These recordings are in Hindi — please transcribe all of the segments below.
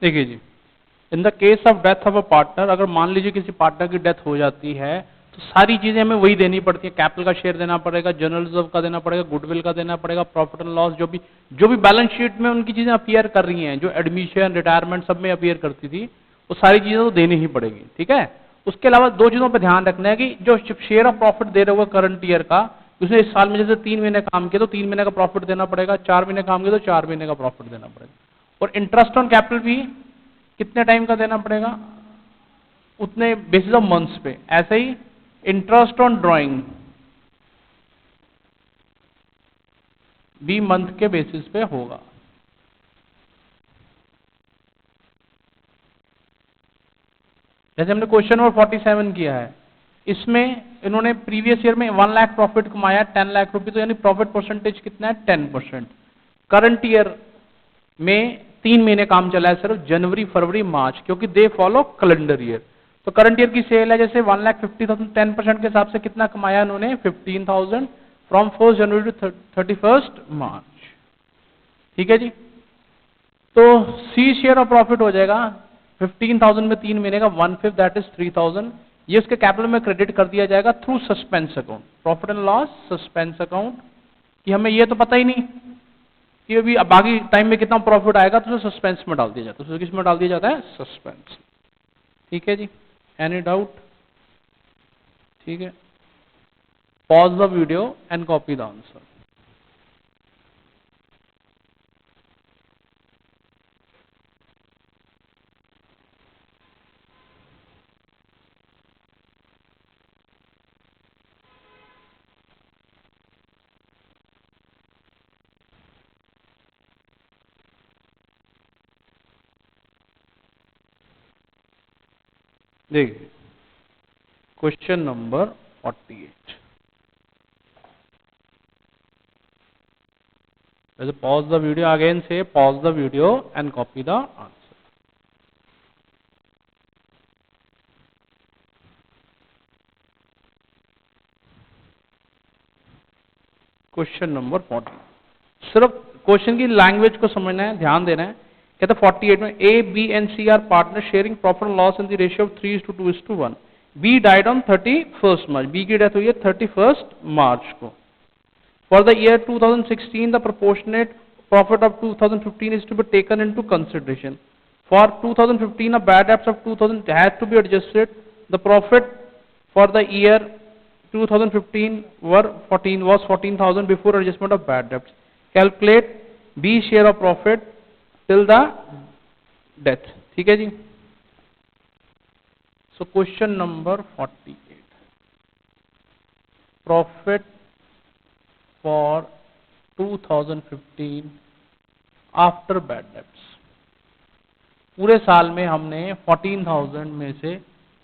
देखिए जी, in the case of death of a partner, अगर मान लीजिए किसी पार्टनर की डेथ हो जाती है तो सारी चीजें हमें वही देनी पड़ती है। कैपिटल का शेयर देना पड़ेगा, जनरल रिजर्व का देना पड़ेगा, गुडविल का देना पड़ेगा, प्रॉफिट एंड लॉस, जो भी बैलेंस शीट में उनकी चीजें अपीयर कर रही हैं, जो एडमिशन रिटायरमेंट सब में अपीयर करती थी, वो सारी चीजें तो देनी ही पड़ेगी। ठीक है। उसके अलावा दो चीजों पर ध्यान रखना है कि जो शेयर ऑफ प्रॉफिट दे रहे हो करंट ईयर का, उसने इस साल में जैसे 3 महीने काम किया तो 3 महीने का प्रॉफिट देना पड़ेगा, 4 महीने काम किया तो 4 महीने का प्रॉफिट देना पड़ेगा। और इंटरेस्ट ऑन कैपिटल भी कितने टाइम का देना पड़ेगा, उतने बेसिस ऑफ मंथ्स पे। ऐसे ही इंटरेस्ट ऑन ड्राइंग भी मंथ के बेसिस पे होगा। जैसे हमने क्वेश्चन नंबर 47 किया है, इसमें इन्होंने प्रीवियस ईयर में 1 लाख प्रॉफिट कमाया 10 लाख रुपए, तो यानी प्रॉफिट परसेंटेज कितना है 10%। करंट ईयर में 3 महीने काम चला है सिर्फ, जनवरी फरवरी मार्च, क्योंकि दे फॉलो कैलेंडर ईयर। तो करंट ईयर की सेल है जैसे 1,50,000, 10% के हिसाब से कितना कमाया उन्होंने 15,000 फ्रॉम 1 जनवरी टू 31 मार्च। ठीक है जी। तो सी शेयर ऑफ प्रॉफिट हो जाएगा 15,000 में 3 महीने का 1/5, दैट इज 3,000। ये उसके कैपिटल में क्रेडिट कर दिया जाएगा through suspense account, profit and loss suspense account. कि हमें ये तो पता ही नहीं कि अभी बाकी टाइम में कितना प्रॉफिट आएगा, तो उसे सस्पेंस में डाल दिया जाता है। तो किस में डाल दिया जाता है, सस्पेंस। ठीक है जी। Any doubt? ठीक है। Pause the video and copy the answer. देखिए क्वेश्चन नंबर 48। वैसे पॉज द वीडियो, अगेन से pause the video and copy the answer. Question number 40। सिर्फ क्वेश्चन की लैंग्वेज को समझना है, ध्यान देना है। कहते 48 में A B and C are partner sharing profit and loss in the ratio of 3:2:1। B died on 31 March, B की डेथ हुई है 31 मार्च को। For the year 2016, the proportionate profit of 2015 is to be taken into consideration. For 2015, a bad debts of 2000 has to be adjusted. The profit for the year 2015 was 14,000 before adjustment of bad debts. Calculate B share of profit till the death. ठीक है जी। So question number 48. Profit for 2015 after bad debts. पूरे साल में हमने 14,000 में से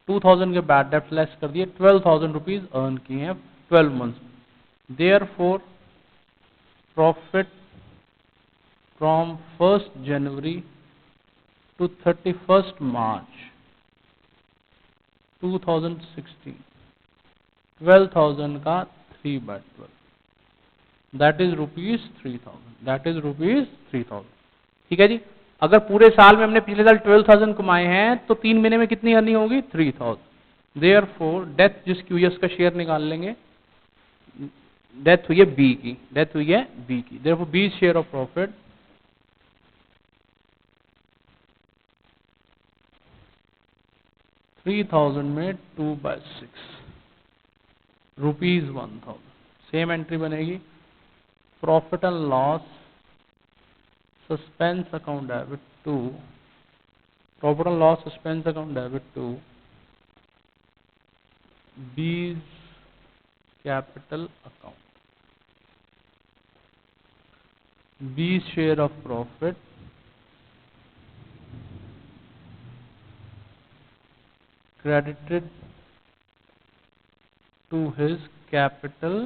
2,000 के बैड डेब्ट्स लेस कर दिए, 12,000 रुपीज अर्न किए हैं 12 months. Therefore profit from 1 January to 31 March 2016, 12,000 का 3/12, दैट इज ₹3,000, दैट इज ₹3,000। ठीक है जी। अगर पूरे साल में हमने पिछले साल 12,000 कमाए हैं तो 3 महीने में कितनी अर्निंग होगी 3,000। देयर फोर डेथ जिसकी हुई है उसका शेयर निकाल लेंगे। डेथ हुई है बी की, डेथ हुई है बी की, therefore B share of profit 3,000 में 2/6 ₹1,000। सेम एंट्री बनेगी। Profit and loss suspense account debit to, profit and loss suspense account debit to B's capital account. B's share of profit credited to his capital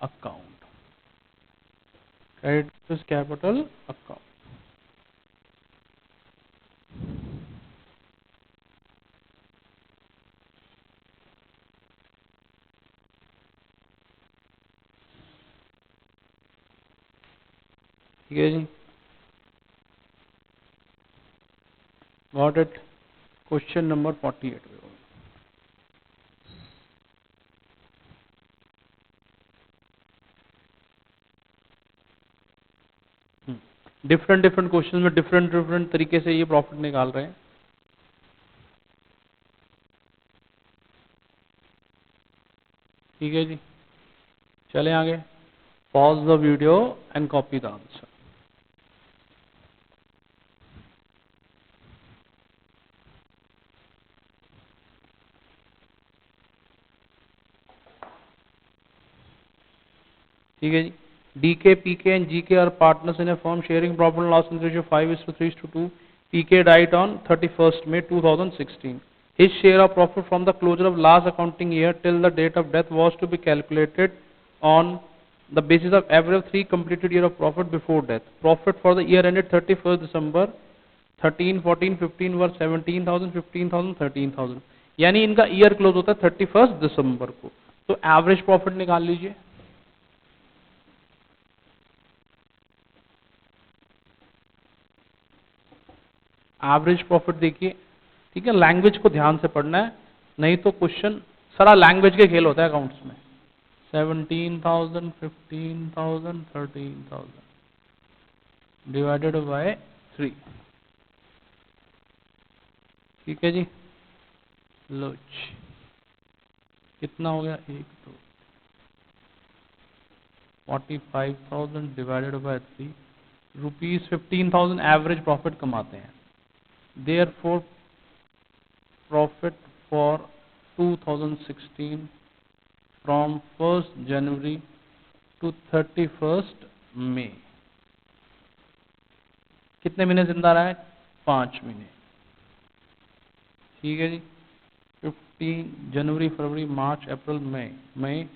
account. Credited to his capital account. ठीक है जी। Got it. क्वेश्चन नंबर 48 पे हो। डिफरेंट डिफरेंट क्वेश्चन में डिफरेंट डिफरेंट तरीके से ये प्रॉफिट निकाल रहे हैं। ठीक है जी, चले आगे। Pause the video and copy the answer. ठीक है जी। DK, PK and GK are partners in a firm sharing profit and loss in the ratio 5:3:2. PK died on 31st May 2016. His share of profit from the closure of last accounting year till the date of death was to be calculated on the basis of average of 3 completed year of profit before death. Profit for the year ended 31st December 13, 14, 15 were 17,000, 15,000, 13,000। यानी इनका ईयर क्लोज होता है 31 दिसंबर को। तो एवरेज प्रॉफिट निकाल लीजिए। एवरेज प्रॉफिट देखिए, ठीक है। लैंग्वेज को ध्यान से पढ़ना है, नहीं तो क्वेश्चन सारा लैंग्वेज के खेल होता है अकाउंट्स में। 17,000, 15,000, 13,000 डिवाइडेड बाय 3। ठीक है जी, लो जी, कितना हो गया? 1 2 45,000 डिवाइडेड बाय 3, ₹15,000 एवरेज प्रॉफिट कमाते हैं। Therefore, profit for 2016 from 1st January to 31st May कितने महीने जिंदा रहा है? 5 महीने। ठीक है जी। 15 जनवरी, फरवरी, मार्च, अप्रैल, मई, मई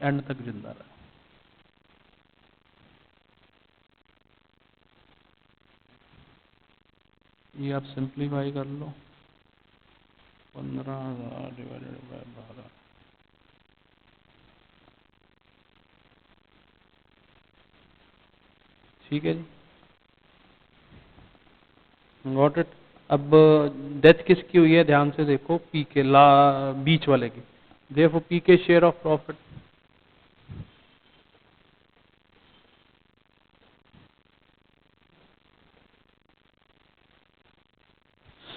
एंड तक जिंदा रहा। ये आप सिंप्लीफाई कर लो। 15,000 डिवाइडेड बाय 12। ठीक है जी, गॉट इट। अब डेथ किसकी हुई है ध्यान से देखो, पी के ला बीच वाले की। देखो पी के शेयर ऑफ प्रॉफिट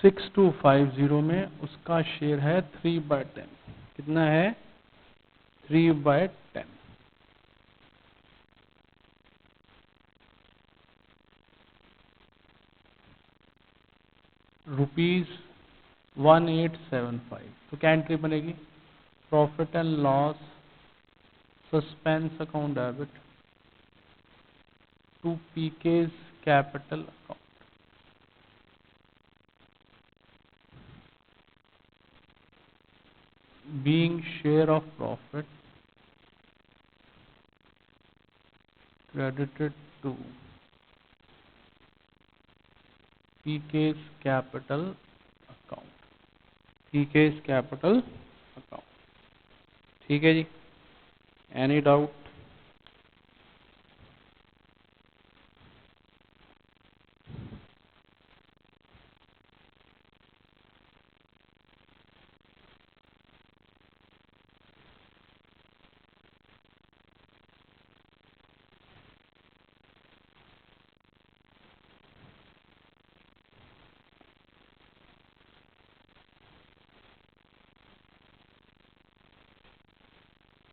6250 में उसका शेयर है 3/10। कितना है? 3/10। ₹1875। तो क्या एंट्री बनेगी? Profit and loss suspense account debit to PK's capital account, being share of profit credited to PK's capital account, PK's capital account। ठीक है जी, एनी डाउट?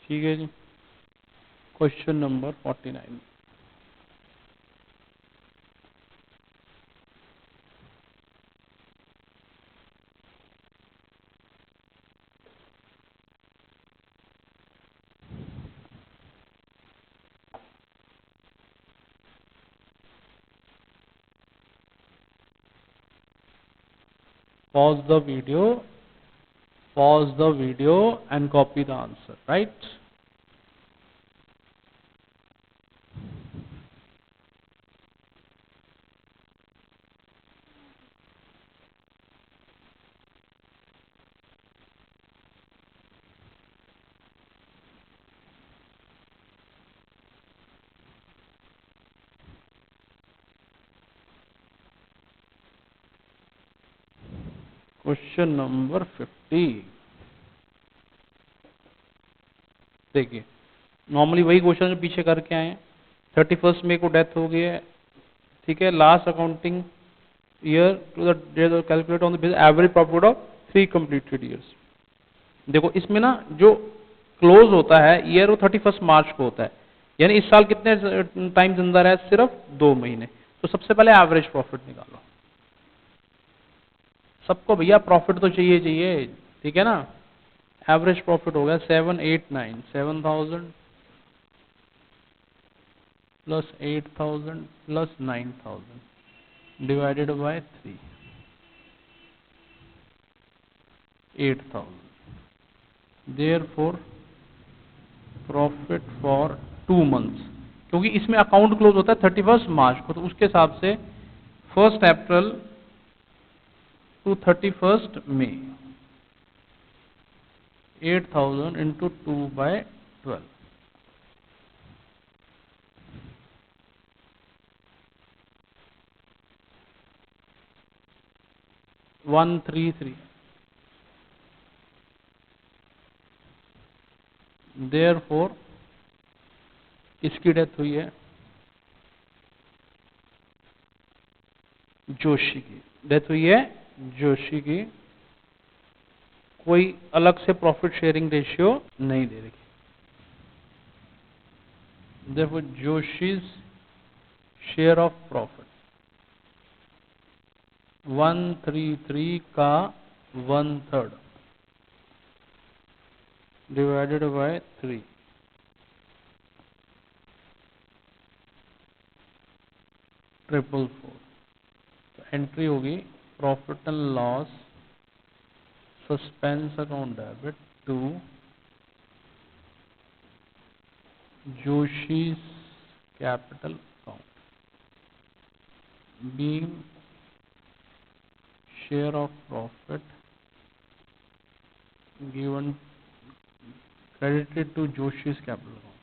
ठीक है जी, question number 49। Pause the video and copy the answer, right? Question number 50। देखिए, नॉर्मली वही क्वेश्चन जो पीछे करके आए हैं। 31 मई को डेथ हो गई है, ठीक है। Last accounting year to the date calculate on the average profit of 3 completed years. देखो इसमें ना जो क्लोज होता है ईयर वो 31 मार्च को होता है, यानी इस साल कितने टाइम जिंदा रहा है? सिर्फ 2 महीने। तो सबसे पहले एवरेज प्रॉफिट निकालो। सबको भैया प्रॉफिट तो चाहिए चाहिए, ठीक है ना। एवरेज प्रॉफिट हो गया 789, 7000 plus 8000 plus 9000 divided by 3, 8000। Therefore profit for 2 months, क्योंकि इसमें अकाउंट क्लोज होता है 31 मार्च को, तो उसके हिसाब से 1 अप्रैल टू 31 मई, 8000 इंटू 2/12, 133। देयरफॉर इसकी डेथ हुई है, जोशी की डेथ हुई है, जोशी की। कोई अलग से प्रॉफिट शेयरिंग रेशियो नहीं दे रखी। देखो जोशीज शेयर ऑफ प्रॉफिट 133 का 1/3 डिवाइडेड बाय 3, 444। एंट्री होगी profit and loss suspense account debit to Joshi's capital account being share of profit given credited to Joshi's capital account.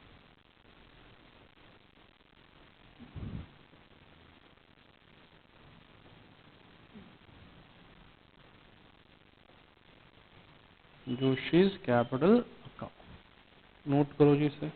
Joshi's capital account. नोट करो जी इसे।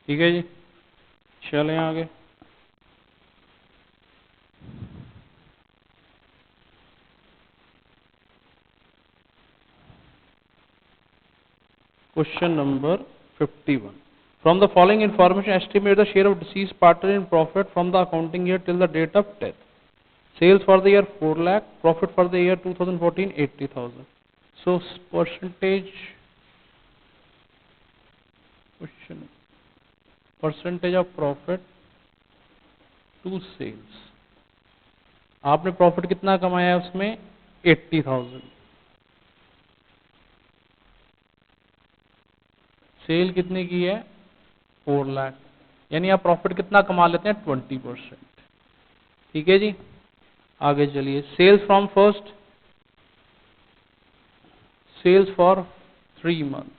ठीक है जी, चलें आगे। क्वेश्चन नंबर 51। From the following information, estimate the share of deceased partner in profit from the accounting year till the date of death. Sales for the year 4 lakh, profit for the year 2014 80,000. So percentage question, percentage of profit to sales. आपने प्रॉफिट कितना कमाया है उसमें 80,000, सेल कितने की है 4 लाख, यानी आप प्रॉफिट कितना कमा लेते हैं 20%। ठीक है जी, आगे चलिए। Sales from first, sales for 3 month,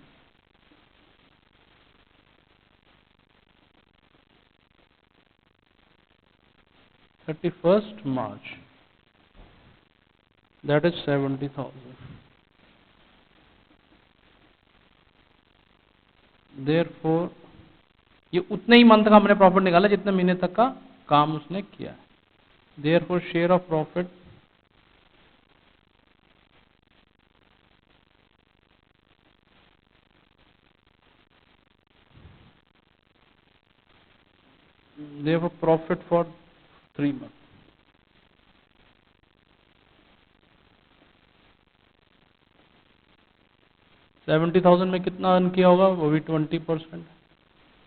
(31st March), that is 70,000। Therefore ये उतने ही मंथ का हमने प्रॉफिट निकाला जितने महीने तक का काम उसने किया। Therefore share of profit therefore profit for 3 months। $70,000 में कितना अर्न किया होगा, वो भी 20%,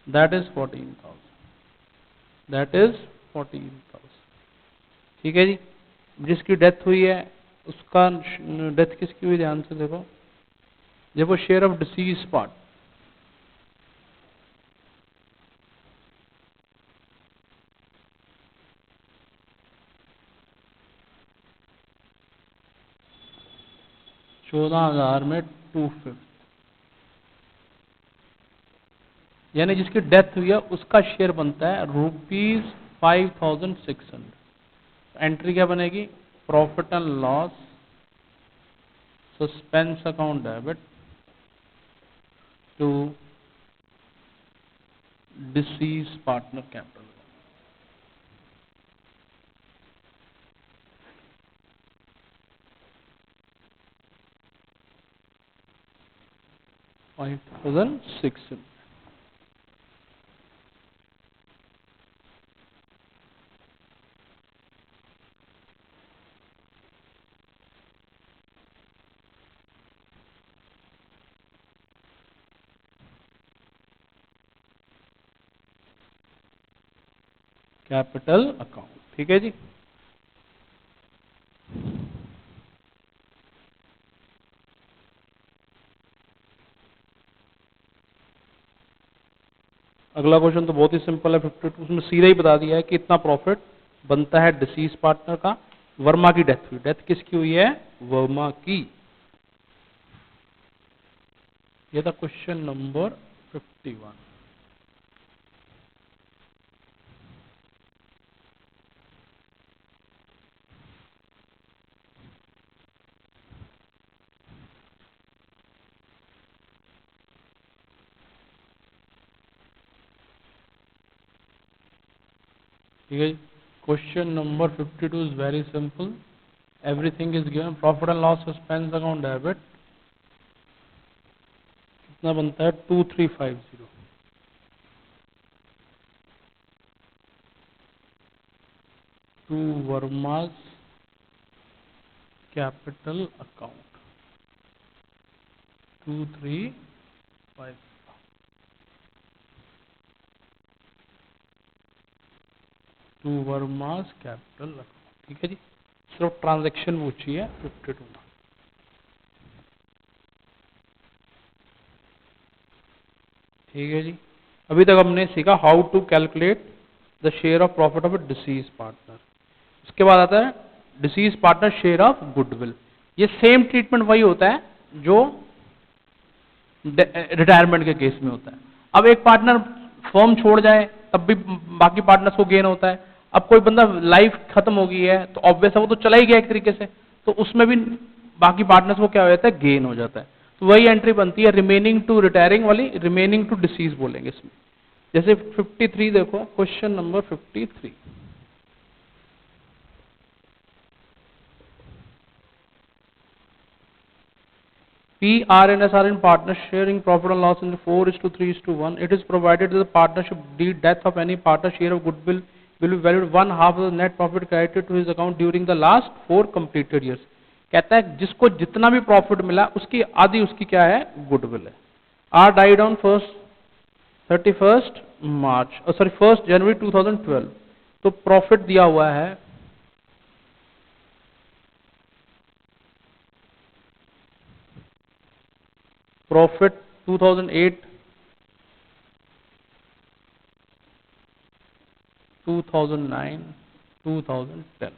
दैट इज 14,000, दैट इज 14,000। ठीक है जी, जिसकी डेथ हुई है उसका, डेथ किसकी हुई ध्यान से देखो, देखो शेयर ऑफ डिसीज पार्ट, $14,000 में 2/5, यानी जिसकी डेथ हुई है उसका शेयर बनता है ₹5,600। एंट्री क्या बनेगी, profit and loss, suspense account debit to deceased partner capital. $5,600। Capital account. ठीक है जी, अगला क्वेश्चन तो बहुत ही सिंपल है 52, उसमें सीधा ही बता दिया है कि इतना प्रॉफिट बनता है डिसीज पार्टनर का। वर्मा की डेथ हुई, डेथ किसकी हुई है, वर्मा की। ये था क्वेश्चन नंबर 51। ठीक है, question number 52 is very simple, everything is given. Profit and loss suspense account debit कितना बनता है 2350 to Verma's capital account 2350 to Verma's capital account. ठीक है जी, सिर्फ ट्रांजैक्शन पूछी है 52 में। ठीक है जी, अभी तक हमने सीखा how to calculate the share of profit of a deceased partner. उसके बाद आता है deceased partner share of goodwill. ये सेम ट्रीटमेंट वही होता है जो रिटायरमेंट के केस में होता है। अब एक पार्टनर फर्म छोड़ जाए तब भी बाकी पार्टनर्स को गेन होता है। अब कोई बंदा लाइफ खत्म हो गई है तो ऑब्वियस है वो तो चला ही गया एक तरीके से, तो उसमें भी बाकी पार्टनर्स को क्या हो जाता है, गेन हो जाता है। तो वही एंट्री बनती है रिमेनिंग टू रिटायरिंग वाली, रिमेनिंग टू डिसीज बोलेंगे इसमें। जैसे 53 देखो, question number 53। P, R and S are in partnership sharing profit and loss in the 4:3:1. It is provided that the partnership the death of any partner share of goodwill will be valued one half of the net profit credited to his account during the last 4 completed years. कहता है जिसको जितना भी प्रॉफिट मिला उसकी आधी उसकी क्या है, गुडविल है। आर डाइड ऑन 1st जनवरी 2012। तो प्रॉफिट दिया हुआ है प्रॉफिट 2008 2009 2010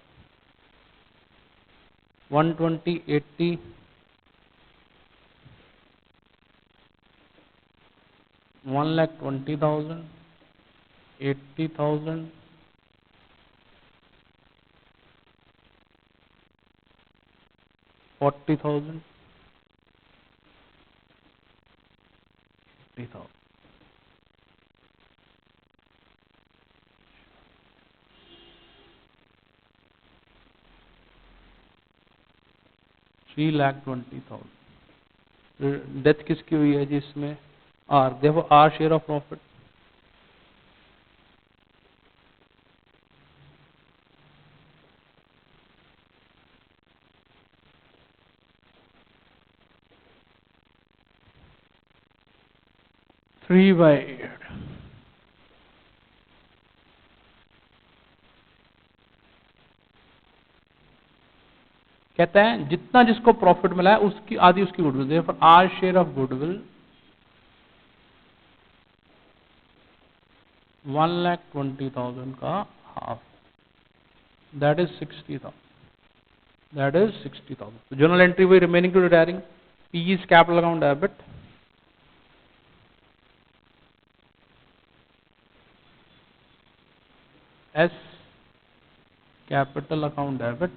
120 80 1,20,000 80,000 40,000 50,000। 3,20,000। डेथ किसकी हुई है जी इसमें, आर। देखो R share of profit, three by eight. कहते हैं जितना जिसको प्रॉफिट मिला है उसकी आधी उसकी गुडविल। देखो आर शेयर ऑफ गुडविल 1,20,000 का half, that is 60,000, that is 60,000। Journal entry वही remaining to retiring. P is capital account debit, S capital account debit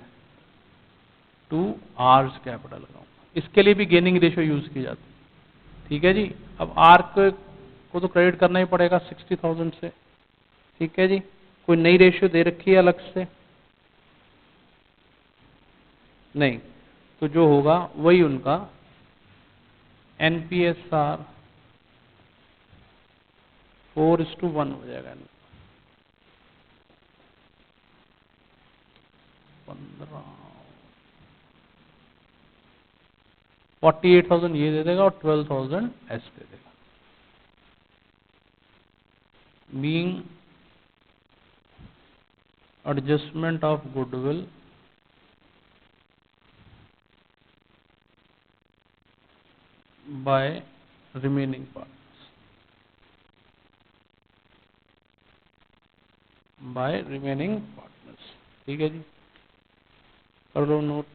to R's capital account. इसके लिए भी गेनिंग रेशियो यूज की जाती है। ठीक है जी। अब आर को तो क्रेडिट करना ही पड़ेगा 60,000 से। ठीक है जी। कोई नई रेशियो दे रखी है अलग से, नहीं, तो जो होगा वही उनका एनपीएसआर 4:1 हो जाएगा। 15 48,000 ये दे देगा और 12,000 एस दे देगा। Being adjustment of goodwill by remaining partners, by remaining partners. ठीक है जी, कर लो नोट।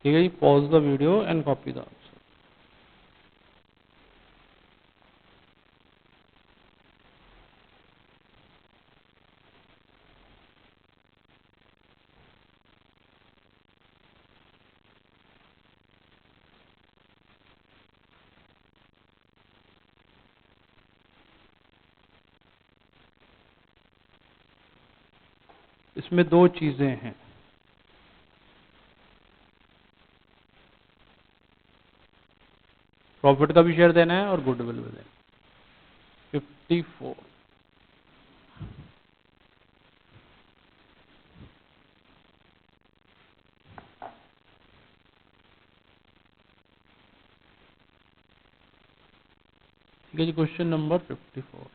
ठीक है जी, pause the video and copy the answer. इसमें दो चीजें हैं, प्रॉफिट का भी शेयर देना है और गुडविल भी देना है। 54 ठीक है जी। क्वेश्चन नंबर 54,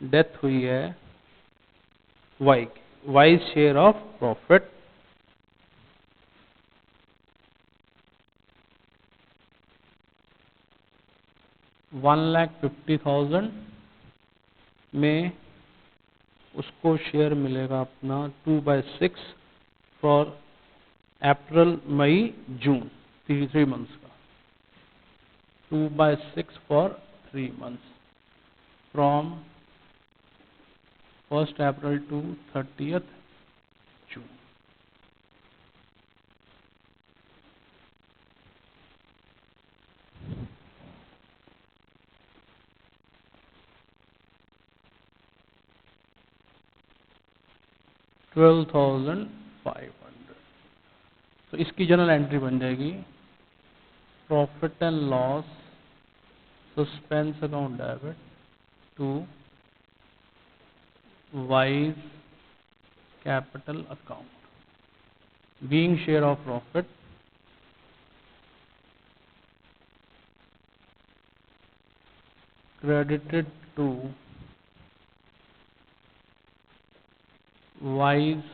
डेथ हुई है वाई की, वाई शेयर ऑफ प्रॉफिट 1,50,000 में उसको शेयर मिलेगा अपना 2/6 for April May June, 3 months का, 2/6 for 3 months from 1st April to 30th June. $12,500। तो इसकी जनरल एंट्री बन जाएगी profit and loss suspense account debit to Y's capital account being share of profit credited to wise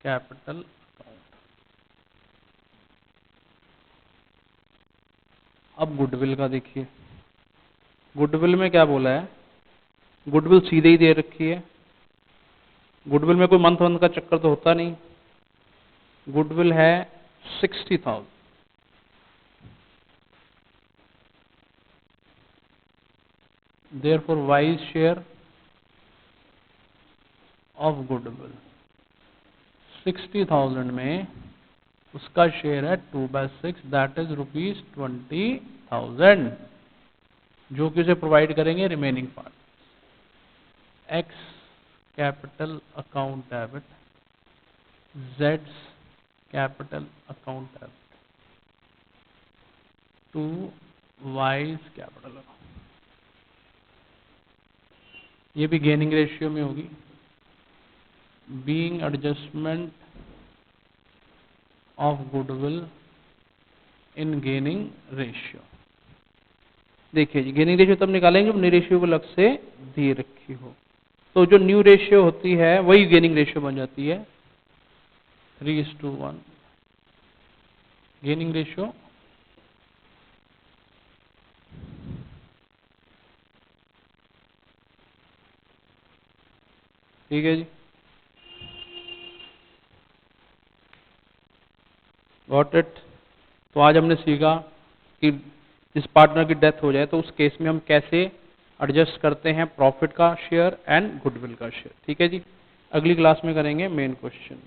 capital account। अब गुडविल का देखिए, गुडविल में क्या बोला है, गुडविल सीधे ही दे रखी है, गुडविल में कोई मंथ मंथ का चक्कर तो होता नहीं, गुडविल है 60,000। Therefore, wise share of goodwill 60,000 में उसका शेयर है 2/6, दैट इज ₹20,000, जो कि उसे प्रोवाइड करेंगे remaining part. X capital account debit, जेड्स capital account debit to Y's capital account. ये भी गेनिंग रेशियो में होगी, being adjustment of goodwill in gaining ratio. देखिए जी, गेनिंग रेशियो तब निकालेंगे जब न्यू रेशियो को अलग से दे रखी हो, तो जो न्यू रेशियो होती है वही गेनिंग रेशियो बन जाती है 3:1 गेनिंग रेशियो। ठीक है जी, गॉट इट। तो आज हमने सीखा कि जिस पार्टनर की डेथ हो जाए तो उस केस में हम कैसे एडजस्ट करते हैं प्रॉफिट का शेयर एंड गुडविल का शेयर। ठीक है जी, अगली क्लास में करेंगे मेन क्वेश्चन।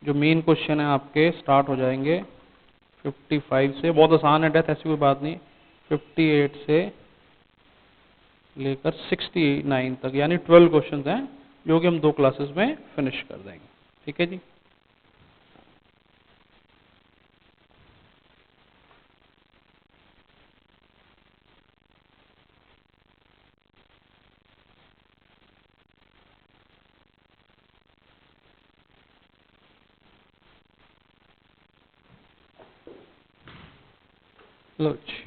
जो मेन क्वेश्चन है आपके स्टार्ट हो जाएंगे 55 से, बहुत आसान है डेथ, ऐसी कोई बात नहीं। 58 से लेकर 69 तक, यानी 12 क्वेश्चन हैं जो कि हम 2 क्लासेस में फिनिश कर देंगे। ठीक है जी। लो जी।